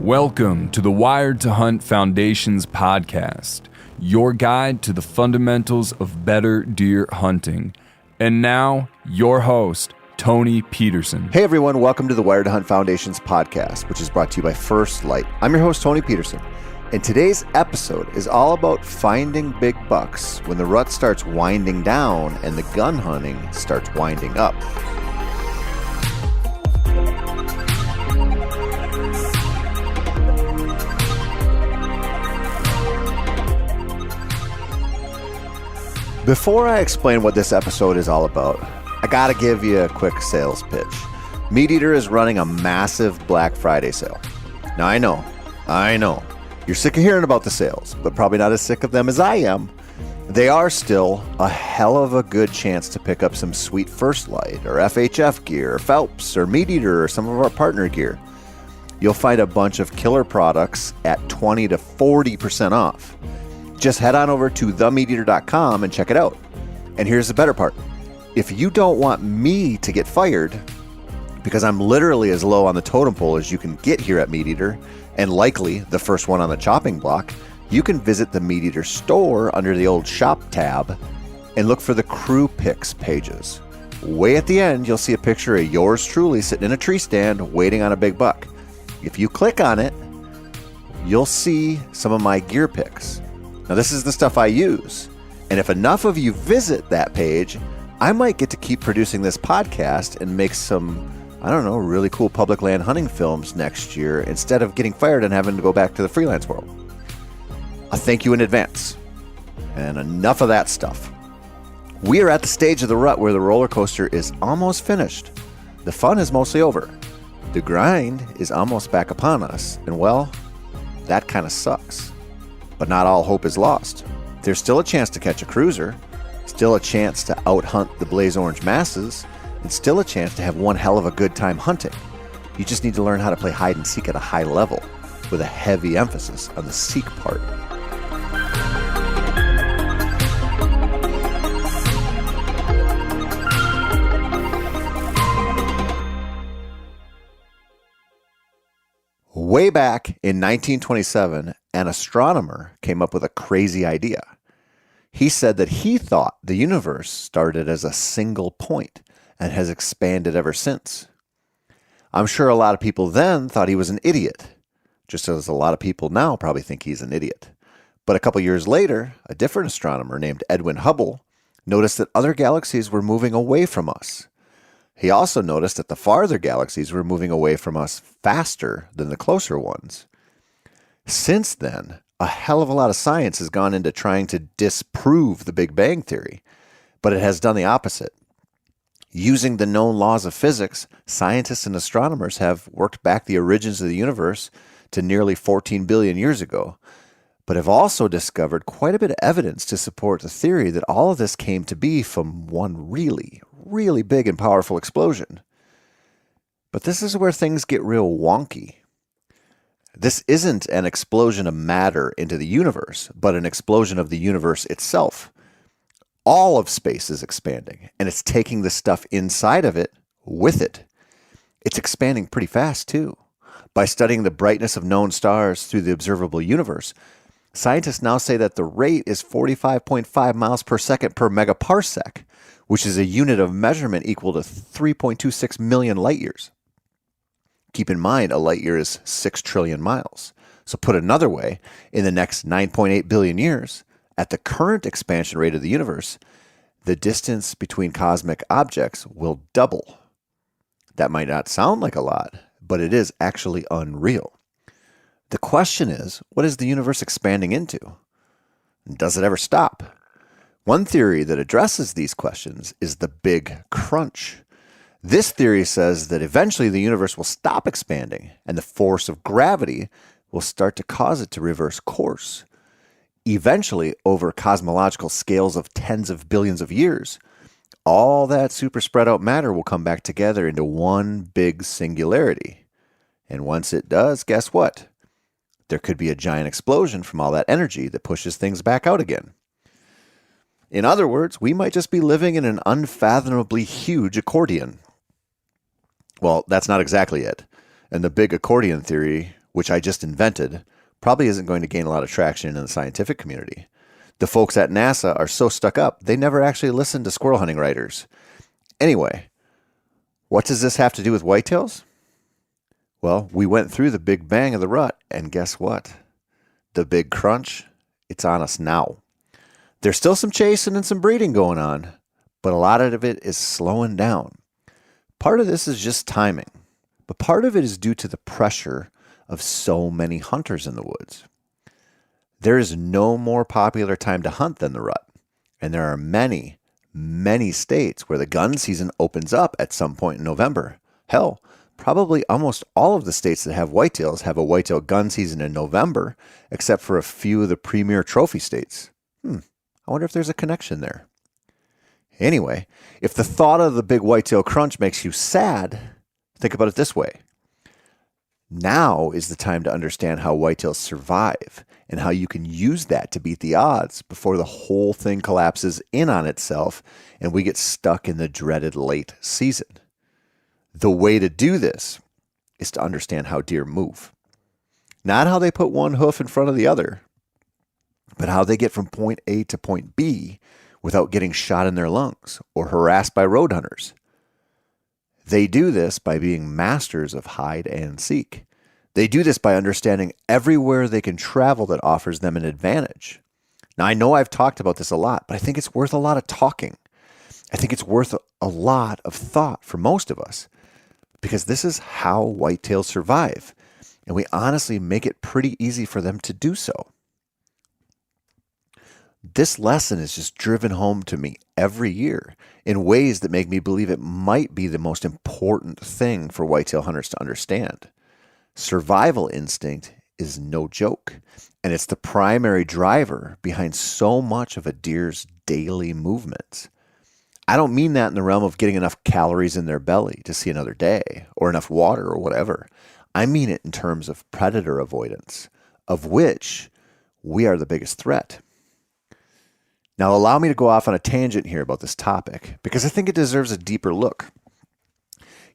Welcome to the Wired to Hunt Foundation's podcast, your guide to the fundamentals of better deer hunting. And now, your host, Tony Peterson. Hey everyone, welcome to the Wired to Hunt Foundation's podcast, which is brought to you by First Light. I'm your host, Tony Peterson, and today's episode is all about finding big bucks when the rut starts winding down and the gun hunting starts winding up. Before I explain what this episode is all about, I gotta give you a quick sales pitch. MeatEater is running a massive Black Friday sale. Now I know, you're sick of hearing about the sales, but probably not as sick of them as I am. They are still a hell of a good chance to pick up some sweet First Light or FHF gear or Phelps or MeatEater or some of our partner gear. You'll find a bunch of killer products at 20 to 40% off. Just head on over to themeateater.com and check it out. And here's the better part. If you don't want me to get fired, because I'm literally as low on the totem pole as you can get here at MeatEater, and likely the first one on the chopping block, you can visit the MeatEater store under the old shop tab and look for the crew picks pages. Way at the end, you'll see a picture of yours truly sitting in a tree stand waiting on a big buck. If you click on it, you'll see some of my gear picks. Now, this is the stuff I use, and if enough of you visit that page, I might get to keep producing this podcast and make some, really cool public land hunting films next year instead of getting fired and having to go back to the freelance world. I thank you in advance. And enough of that stuff. We are at the stage of the rut where the roller coaster is almost finished. The fun is mostly over. The grind is almost back upon us, and well, that kind of sucks. But not all hope is lost. There's still a chance to catch a cruiser, still a chance to out-hunt the blaze orange masses, and still a chance to have one hell of a good time hunting. You just need to learn how to play hide and seek at a high level, with a heavy emphasis on the seek part. Way back in 1927, an astronomer came up with a crazy idea. He said that he thought the universe started as a single point and has expanded ever since. I'm sure a lot of people then thought he was an idiot, just as a lot of people now probably think he's an idiot. But a couple years later, a different astronomer named Edwin Hubble noticed that other galaxies were moving away from us. He also noticed that the farther galaxies were moving away from us faster than the closer ones. Since then, a hell of a lot of science has gone into trying to disprove the Big Bang Theory, but it has done the opposite. Using the known laws of physics, scientists and astronomers have worked back the origins of the universe to nearly 14 billion years ago, but have also discovered quite a bit of evidence to support the theory that all of this came to be from one really big and powerful explosion. But this is where things get real wonky. This isn't an explosion of matter into the universe, but an explosion of the universe itself. All of space is expanding, and it's taking the stuff inside of it with it. It's expanding pretty fast, too. By studying the brightness of known stars through the observable universe, scientists now say that the rate is 45.5 miles per second per megaparsec, which is a unit of measurement equal to 3.26 million light years. Keep in mind, a light year is 6 trillion miles. So put another way, in the next 9.8 billion years, at the current expansion rate of the universe, the distance between cosmic objects will double. That might not sound like a lot, but it is actually unreal. The question is, what is the universe expanding into? Does it ever stop? One theory that addresses these questions is the Big Crunch. This theory says that eventually the universe will stop expanding and the force of gravity will start to cause it to reverse course. Eventually, over cosmological scales of tens of billions of years, all that super spread out matter will come back together into one big singularity. And once it does, guess what? There could be a giant explosion from all that energy that pushes things back out again. In other words, we might just be living in an unfathomably huge accordion. Well, that's not exactly it. And the big accordion theory which I just invented, probably isn't going to gain a lot of traction in the scientific community. The folks at NASA are so stuck up, they never actually listen to squirrel hunting writers. Anyway, what does this have to do with whitetails? Well, we went through the big bang of the rut, and guess what? The big crunch, it's on us now. There's still some chasing and some breeding going on, but a lot of it is slowing down. Part of this is just timing, but part of it is due to the pressure of so many hunters in the woods. There is no more popular time to hunt than the rut, and there are many, many states where the gun season opens up at some point in November. Hell, probably almost all of the states that have whitetails have a whitetail gun season in November, except for a few of the premier trophy states. I wonder if there's a connection there. Anyway, if the thought of the big whitetail crunch makes you sad, think about it this way. Now is the time to understand how whitetails survive and how you can use that to beat the odds before the whole thing collapses in on itself and we get stuck in the dreaded late season. The way to do this is to understand how deer move. Not how they put one hoof in front of the other, but how they get from point A to point B without getting shot in their lungs or harassed by road hunters. They do this by being masters of hide and seek. They do this by understanding everywhere they can travel that offers them an advantage. Now, I know I've talked about this a lot, but I think it's worth a lot of talking. I think it's worth a lot of thought for most of us, because this is how whitetails survive, and we honestly make it pretty easy for them to do so. This lesson is just driven home to me every year in ways that make me believe it might be the most important thing for whitetail hunters to understand. Survival instinct is no joke, and it's the primary driver behind so much of a deer's daily movements. I don't mean that in the realm of getting enough calories in their belly to see another day, or enough water or whatever. I mean it in terms of predator avoidance, of which we are the biggest threat. Now, allow me to go off on a tangent here about this topic, because I think it deserves a deeper look.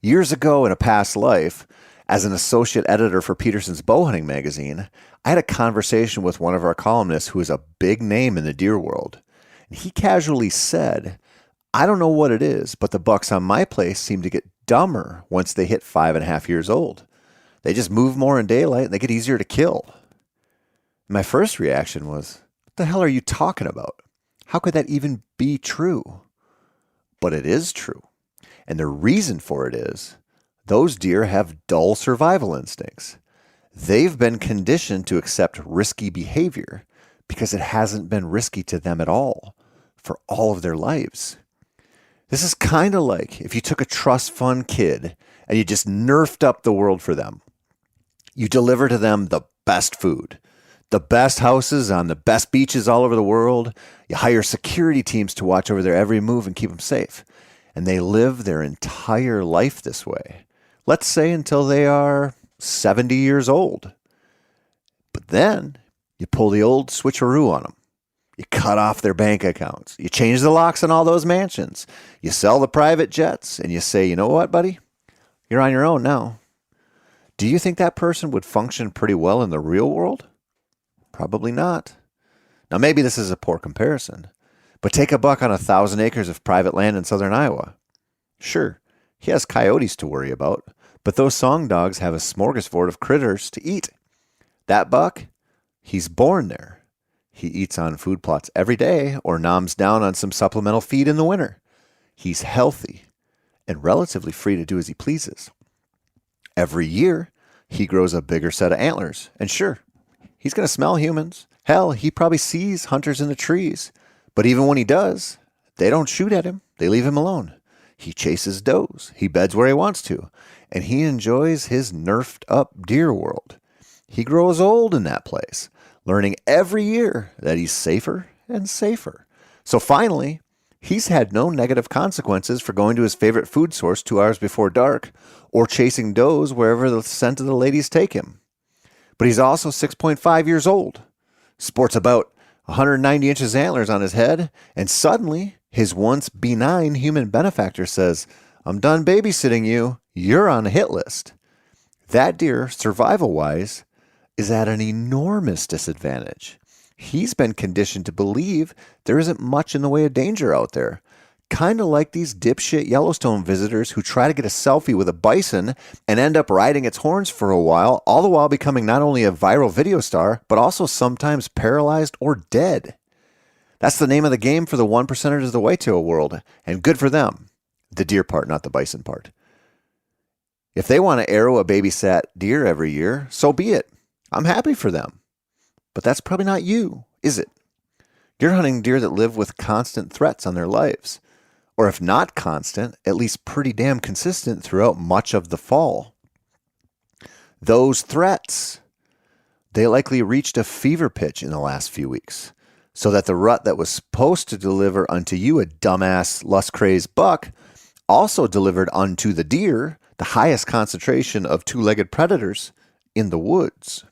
Years ago in a past life, as an associate editor for Peterson's Bow Hunting magazine, I had a conversation with one of our columnists who is a big name in the deer world. And he casually said, "I don't know what it is, but the bucks on my place seem to get dumber once they hit 5.5 years old. They just move more in daylight and they get easier to kill." My first reaction was, "What the hell are you talking about? How could that even be true?" But it is true. And the reason for it is those deer have dull survival instincts. They've been conditioned to accept risky behavior because it hasn't been risky to them at all for all of their lives. This is kind of like if you took a trust fund kid and you just nerfed up the world for them. You deliver to them the best food, the best houses on the best beaches all over the world. You hire security teams to watch over their every move and keep them safe. And they live their entire life this way. Let's say until they are 70 years old. But then you pull the old switcheroo on them. You cut off their bank accounts. You change the locks on all those mansions. You sell the private jets and you say, "You know what, buddy? You're on your own now." Do you think that person would function pretty well in the real world? Probably not. Now, maybe this is a poor comparison, but take a buck on 1,000 acres of private land in southern Iowa. Sure, he has coyotes to worry about, but those song dogs have a smorgasbord of critters to eat. That buck, he's born there. He eats on food plots every day or noms down on some supplemental feed in the winter. He's healthy and relatively free to do as he pleases. Every year, he grows a bigger set of antlers. And sure, he's going to smell humans. Hell, he probably sees hunters in the trees. But even when he does, they don't shoot at him. They leave him alone. He chases does. He beds where he wants to. And he enjoys his nerfed up deer world. He grows old in that place, learning every year that he's safer and safer. So finally, he's had no negative consequences for going to his favorite food source 2 hours before dark or chasing does wherever the scent of the ladies take him. But he's also 6.5 years old, sports about 190 inches antlers on his head, and suddenly his once benign human benefactor says, "I'm done babysitting you. You're on a hit list." That deer, survival-wise, is at an enormous disadvantage. He's been conditioned to believe there isn't much in the way of danger out there. Kind of like these dipshit Yellowstone visitors who try to get a selfie with a bison and end up riding its horns for a while, all the while becoming not only a viral video star, but also sometimes paralyzed or dead. That's the name of the game for the 1%ers of the whitetail world, and good for them. The deer part, not the bison part. If they want to arrow a babysat deer every year, so be it. I'm happy for them. But that's probably not you, is it? You're hunting deer that live with constant threats on their lives. Or if not constant, at least pretty damn consistent throughout much of the fall. Those threats, they likely reached a fever pitch in the last few weeks, so that the rut that was supposed to deliver unto you a dumbass, lust-crazed buck also delivered unto the deer the highest concentration of two-legged predators in the woods.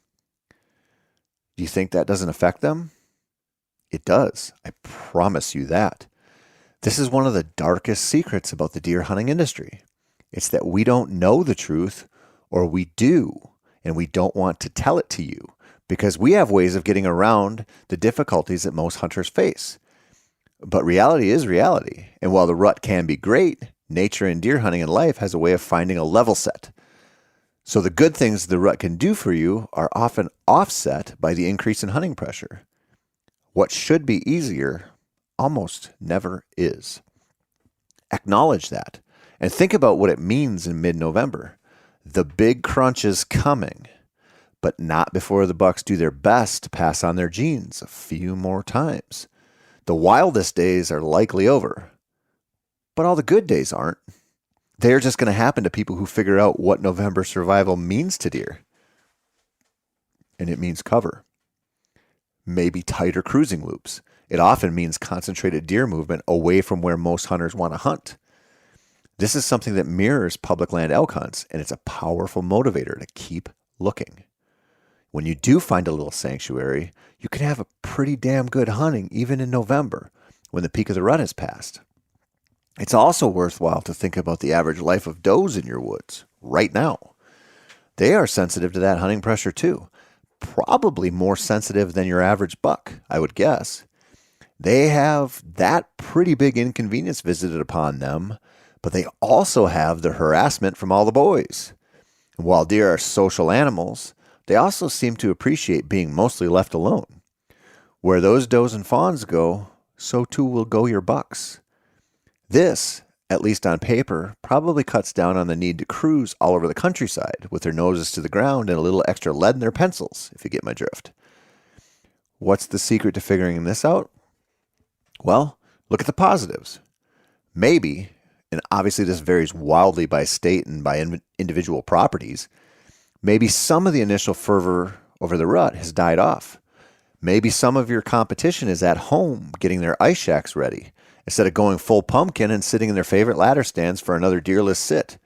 Do you think that doesn't affect them? It does. I promise you that. This is one of the darkest secrets about the deer hunting industry. It's that we don't know the truth, or we do, and we don't want to tell it to you because we have ways of getting around the difficulties that most hunters face. But reality is reality, and while the rut can be great, nature and deer hunting and life has a way of finding a level set. So the good things the rut can do for you are often offset by the increase in hunting pressure. What should be easier almost never is. Acknowledge that and think about what it means in mid-November. The big crunch is coming, but not before the bucks do their best to pass on their genes a few more times. The wildest days are likely over, but all the good days aren't. They're just going to happen to people who figure out what November survival means to deer. And it means cover. Maybe tighter cruising loops. It often means concentrated deer movement away from where most hunters want to hunt. This is something that mirrors public land elk hunts, and it's a powerful motivator to keep looking. When you do find a little sanctuary, you can have a pretty damn good hunting even in November when the peak of the rut has passed. It's also worthwhile to think about the average life of does in your woods right now. They are sensitive to that hunting pressure too. Probably more sensitive than your average buck, I would guess. They have that pretty big inconvenience visited upon them, but they also have the harassment from all the boys. And while deer are social animals, they also seem to appreciate being mostly left alone. Where those does and fawns go, so too will go your bucks. This, at least on paper, probably cuts down on the need to cruise all over the countryside with their noses to the ground and a little extra lead in their pencils, if you get my drift. What's the secret to figuring this out? Well, look at the positives. Maybe, and obviously this varies wildly by state and by individual properties, maybe some of the initial fervor over the rut has died off. Maybe some of your competition is at home getting their ice shacks ready, instead of going full pumpkin and sitting in their favorite ladder stands for another deerless sit.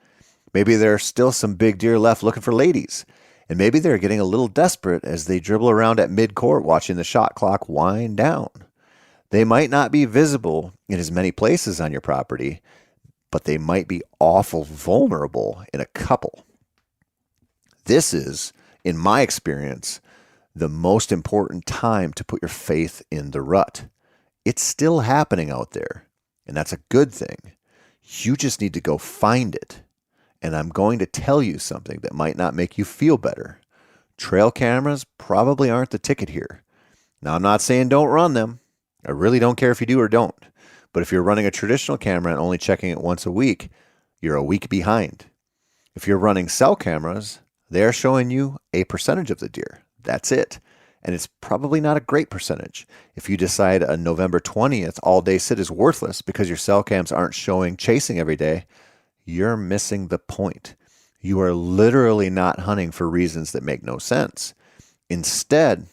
Maybe there are still some big deer left looking for ladies, and maybe they're getting a little desperate as they dribble around at mid-court watching the shot clock wind down. They might not be visible in as many places on your property, but they might be awful vulnerable in a couple. This is, in my experience, the most important time to put your faith in the rut. It's still happening out there, and that's a good thing. You just need to go find it. And I'm going to tell you something that might not make you feel better. Trail cameras probably aren't the ticket here. Now, I'm not saying don't run them. I really don't care if you do or don't. But if you're running a traditional camera and only checking it once a week, you're a week behind. If you're running cell cameras, they're showing you a percentage of the deer. That's it. And it's probably not a great percentage. If you decide a November 20th all-day sit is worthless because your cell cams aren't showing chasing every day, you're missing the point. You are literally not hunting for reasons that make no sense. Instead,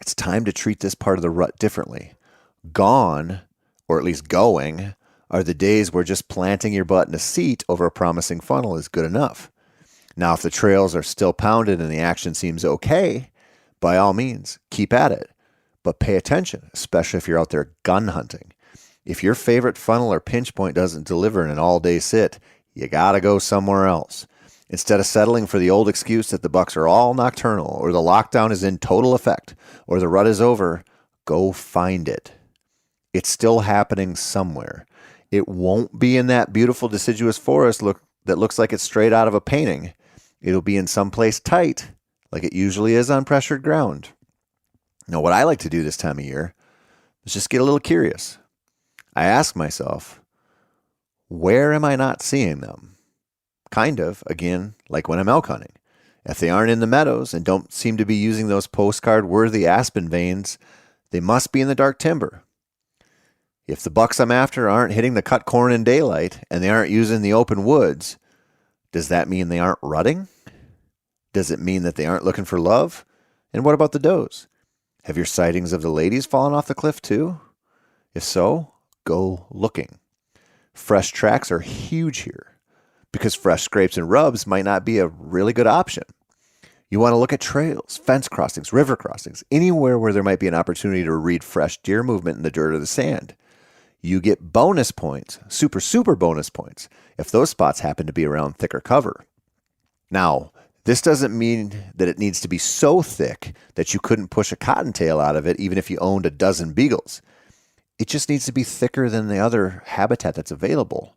it's time to treat this part of the rut differently. Gone, or at least going, are the days where just planting your butt in a seat over a promising funnel is good enough. Now, if the trails are still pounded and the action seems okay, by all means, keep at it. But pay attention, especially if you're out there gun hunting. If your favorite funnel or pinch point doesn't deliver in an all-day sit, you gotta go somewhere else. Instead of settling for the old excuse that the bucks are all nocturnal, or the lockdown is in total effect, or the rut is over, go find it. It's still happening somewhere. It won't be in that beautiful deciduous forest that looks like it's straight out of a painting. It'll be in some place tight, like it usually is on pressured ground. Now, what I like to do this time of year is just get a little curious. I ask myself, where am I not seeing them? Kind of, again, like when I'm elk hunting. If they aren't in the meadows and don't seem to be using those postcard-worthy aspen veins, they must be in the dark timber. If the bucks I'm after aren't hitting the cut corn in daylight and they aren't using the open woods, does that mean they aren't rutting? Does it mean that they aren't looking for love? And what about the does? Have your sightings of the ladies fallen off the cliff too? If so, go looking. Fresh tracks are huge here, because fresh scrapes and rubs might not be a really good option. You want to look at trails, fence crossings, river crossings, anywhere where there might be an opportunity to read fresh deer movement in the dirt or the sand. You get bonus points, super bonus points, if those spots happen to be around thicker cover. Now, this doesn't mean that it needs to be so thick that you couldn't push a cottontail out of it even if you owned a dozen beagles. It just needs to be thicker than the other habitat that's available.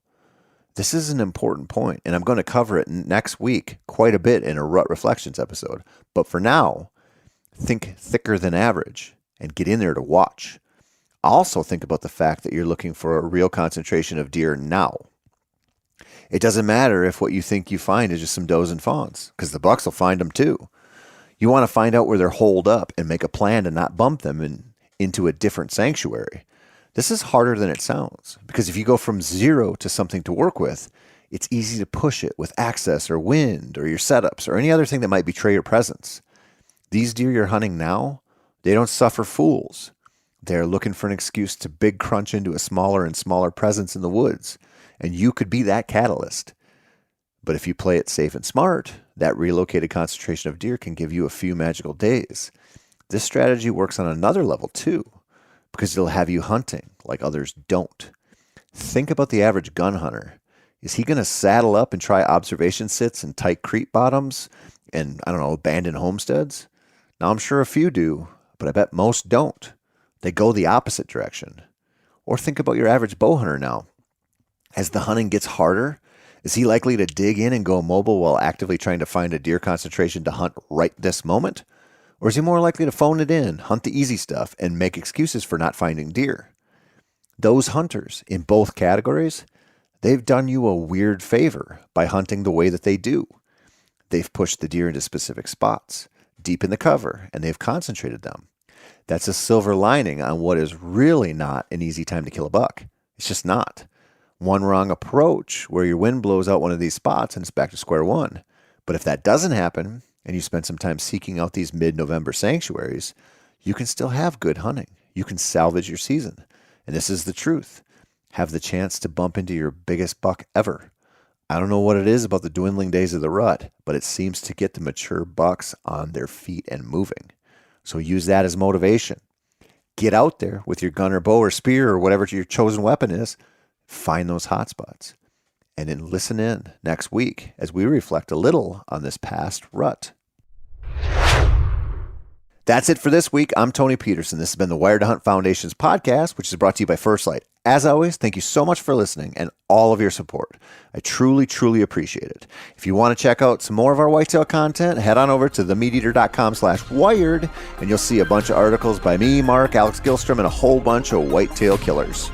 This is an important point, and I'm going to cover it next week quite a bit in a Rut Reflections episode. But for now, think thicker than average and get in there to watch. Also think about the fact that you're looking for a real concentration of deer now. It doesn't matter if what you think you find is just some does and fawns, because the bucks will find them too. You want to find out where they're holed up and make a plan to not bump them into a different sanctuary. This is harder than it sounds, because if you go from zero to something to work with, it's easy to push it with access or wind or your setups or any other thing that might betray your presence. These deer you're hunting now, they don't suffer fools. They're looking for an excuse to big crunch into a smaller and smaller presence in the woods, and you could be that catalyst. But if you play it safe and smart, that relocated concentration of deer can give you a few magical days. This strategy works on another level too, because it'll have you hunting like others don't. Think about the average gun hunter. Is he going to saddle up and try observation sits in tight creek bottoms and, abandoned homesteads? Now, I'm sure a few do, but I bet most don't. They go the opposite direction. Or think about your average bow hunter now. As the hunting gets harder, is he likely to dig in and go mobile while actively trying to find a deer concentration to hunt right this moment? Or is he more likely to phone it in, hunt the easy stuff, and make excuses for not finding deer? Those hunters, in both categories, they've done you a weird favor by hunting the way that they do. They've pushed the deer into specific spots, deep in the cover, and they've concentrated them. That's a silver lining on what is really not an easy time to kill a buck. It's just not. One wrong approach where your wind blows out one of these spots and it's back to square one. But if that doesn't happen, and you spend some time seeking out these mid-November sanctuaries, you can still have good hunting. You can salvage your season. And this is the truth. Have the chance to bump into your biggest buck ever. I don't know what it is about the dwindling days of the rut, but it seems to get the mature bucks on their feet and moving. So use that as motivation. Get out there with your gun or bow or spear or whatever your chosen weapon is. Find those hot spots. And then listen in next week as we reflect a little on this past rut. That's it for this week. I'm Tony Peterson. This has been the Wired to Hunt Foundation's podcast, which is brought to you by First Light. As always, thank you so much for listening and all of your support. I truly appreciate it. If you want to check out some more of our whitetail content, head on over to themeateater.com/wired, and you'll see a bunch of articles by me, Mark, Alex Gilstrom, and a whole bunch of whitetail killers.